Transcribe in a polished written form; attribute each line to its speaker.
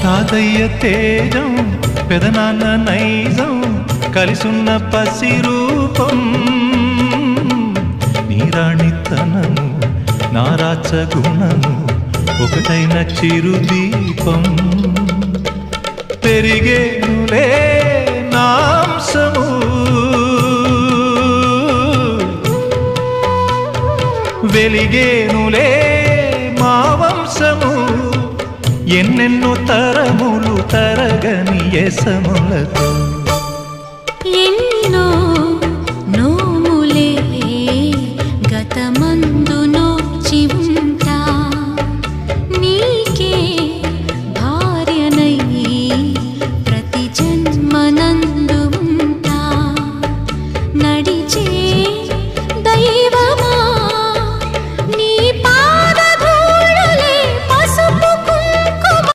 Speaker 1: తాతయ్య తేజం పెదనాన్న నైజం కలిసున్న పసి రూపం నీరాణితనము నారాచ గుణము ఒకటైన చిరుదీపం పెరిగేనులే నాంసము వెలిగేనులే మా వంశము ఎన్నెన్నో తరములు తరగని యసములతో